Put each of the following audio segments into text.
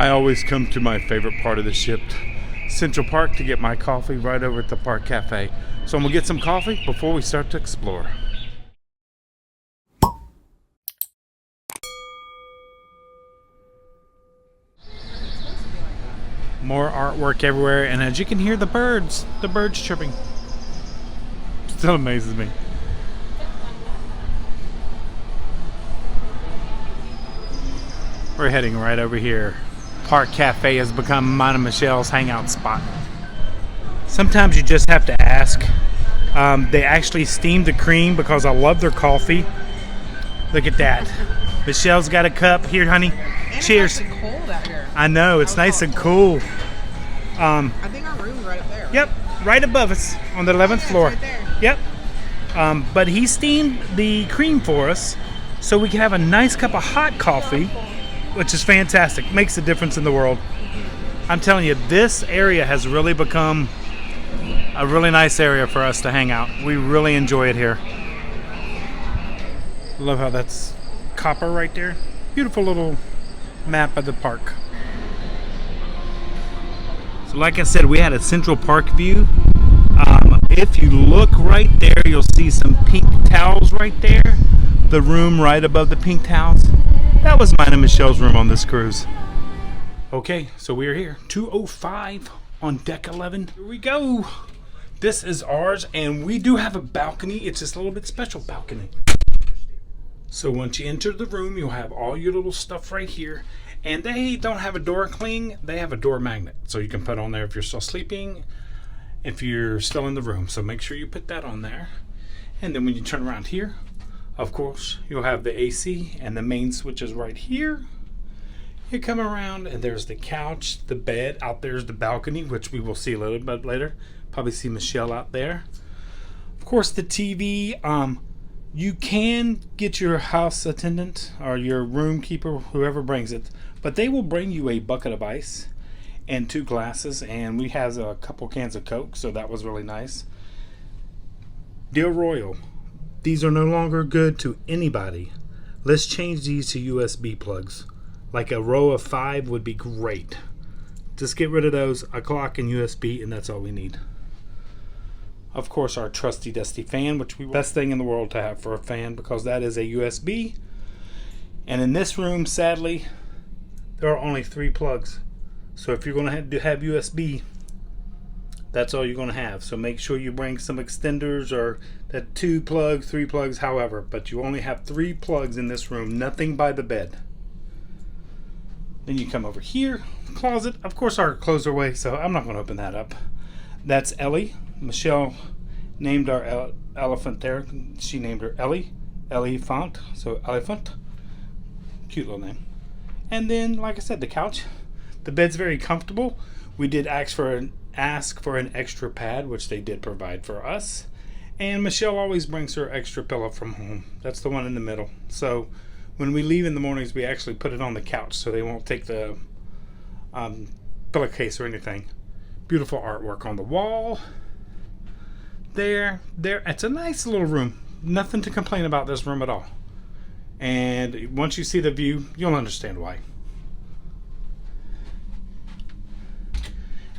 I always come to my favorite part of the ship, Central Park, to get my coffee right over at the Park Cafe. So I'm gonna get some coffee before we start to explore. More artwork everywhere, and as you can hear the birds chirping. Still amazes me. We're heading right over here. Park Cafe has become mine and Michelle's hangout spot. Sometimes you just have to ask. They actually steam the cream because I love their coffee. Look at that. Michelle's got a cup here, honey. And Cheers. It's nice and cold out here. I know, it's nice and cool. I think our room's right up there. Right? Yep, right above us on the 11th floor. Right there. Yep. But he steamed the cream for us so we can have a nice cup of hot coffee, which is fantastic. Makes a difference in the world. I'm telling you, this area has really become a really nice area for us to hang out. We really enjoy it here. Love how that's copper right there. Beautiful little map of the park. So like I said, we had a Central Park view. If you look right there, you'll see some pink towels right there. The room right above the pink towels. That was mine and Michelle's room on this cruise. Okay, so we're here. 205 on deck 11. Here we go. This is ours, and we do have a balcony. It's just a little bit special balcony. So once you enter the room, you'll have all your little stuff right here. And they don't have a door cling, they have a door magnet. So you can put on there if you're still sleeping, if you're still in the room. So make sure you put that on there. And then when you turn around here, of course, you'll have the AC and the main switch is right here. You come around and there's the couch, the bed. Out there's the balcony, which we will see a little bit later. Probably see Michelle out there. Of course, the TV. You can get your house attendant or your room keeper, whoever brings it, but they will bring you a bucket of ice and 2 glasses, and we have a couple cans of Coke, so that was really nice. Dear Royal, these are no longer good to anybody. Let's change these to USB plugs. Like a row of 5 would be great. Just get rid of those, a clock and USB, and that's all we need. Of course, our trusty dusty fan, which we best thing in the world to have for a fan, because that is a USB. And in this room, sadly, there are only 3 plugs. So if you're going to have USB, that's all you're going to have. So make sure you bring some extenders or that 2 plugs, 3 plugs, however. But you only have 3 plugs in this room, nothing by the bed. Then you come over here, closet. Of course, our clothes are away, so I'm not going to open that up. That's Ellie. Michelle named our elephant there. She named her Ellie. Elephant. So elephant. Cute little name. And then, like I said, the couch. The bed's very comfortable. We did ask for an extra pad, which they did provide for us. And Michelle always brings her extra pillow from home. That's the one in the middle. So when we leave in the mornings, we actually put it on the couch so they won't take the pillowcase or anything. Beautiful artwork on the wall. There. It's a nice little room. Nothing to complain about this room at all. And once you see the view, you'll understand why.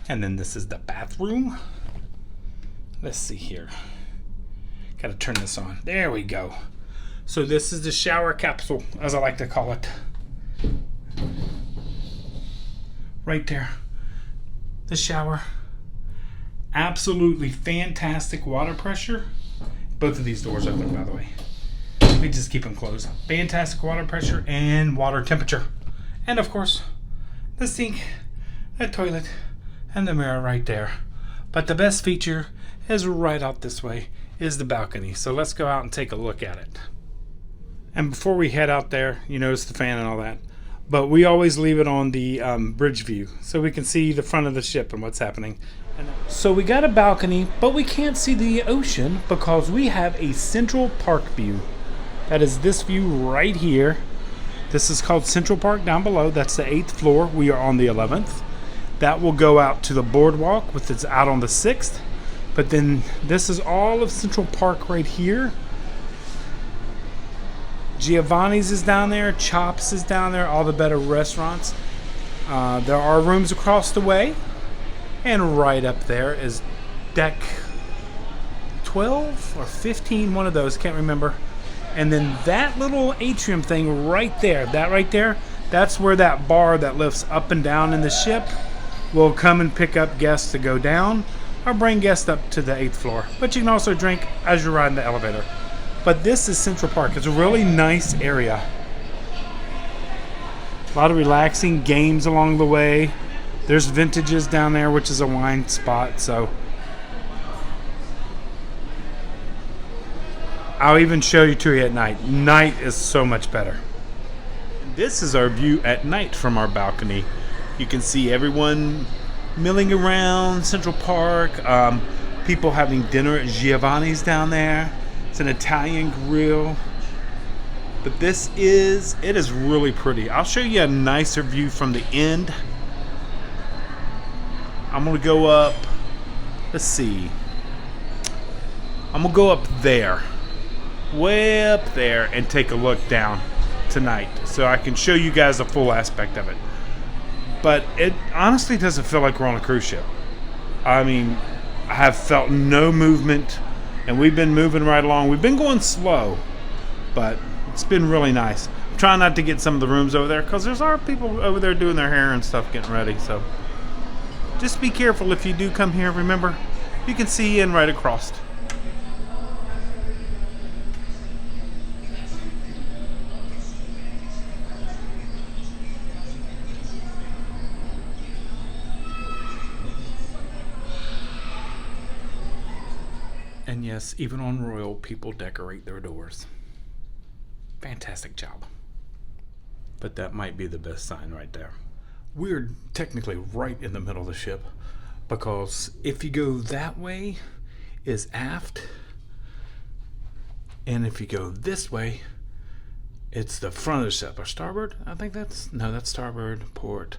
And then this is the bathroom. Let's see here. Got to turn this on. There we go. So this is the shower capsule, as I like to call it. Right there. The shower. Absolutely fantastic water pressure. Both of these doors open, by the way. We just keep them closed. Fantastic water pressure and water temperature. And of course, the sink, the toilet, and the mirror right there. But the best feature is right out this way is the balcony. So let's go out and take a look at it. And before we head out there, you notice the fan and all that. But we always leave it on the bridge view so we can see the front of the ship and what's happening. So we got a balcony, but we can't see the ocean because we have a Central Park view. That is this view right here. This is called Central Park down below. That's the 8th floor. We are on the 11th. That will go out to the boardwalk, which is out on the 6th. But then this is all of Central Park right here. Giovanni's is down there, Chops is down there, all the better restaurants. There are rooms across the way, and right up there is deck 12 or 15, one of those, can't remember. And then that little atrium thing right there, that's where that bar that lifts up and down in the ship will come and pick up guests to go down or bring guests up to the 8th floor. But you can also drink as you're riding the elevator. But this is Central Park. It's a really nice area. A lot of relaxing games along the way. There's Vintages down there, which is a wine spot, so I'll even show you to you at night. Night is so much better. This is our view at night from our balcony. You can see everyone milling around Central Park. People having dinner at Giovanni's down there. It's an Italian grill. But it is really pretty. I'll show you a nicer view from the end. I'm gonna go up, let's see. I'm gonna go up there, way up there, and take a look down tonight so I can show you guys a full aspect of it. But it honestly doesn't feel like we're on a cruise ship. I mean, I have felt no movement, and we've been moving right along. We've been going slow, but it's been really nice. I'm trying not to get some of the rooms over there because there's our people over there doing their hair and stuff, getting ready. So just be careful if you do come here. Remember, you can see in right across. And yes, even on Royal, people decorate their doors. Fantastic job. But that might be the best sign right there. We're technically right in the middle of the ship, because if you go that way is aft, and if you go this way, it's the front of the ship. Or starboard? I think that's starboard, port.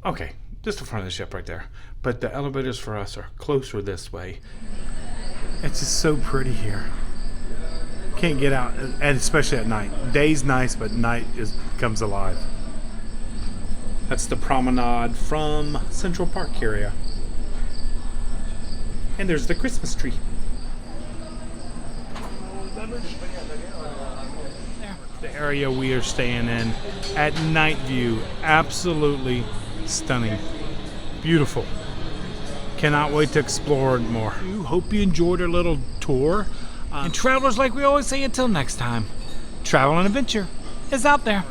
Okay, just the front of the ship right there. But the elevators for us are closer this way. It's just so pretty here. Can't get out, and especially at night. Day's nice, but night comes alive. That's the promenade from Central Park area. And there's the Christmas tree. The area we are staying in at night view, absolutely stunning. Beautiful. Cannot wait to explore it more. Hope you enjoyed our little tour. And travelers, like we always say, until next time, travel and adventure is out there.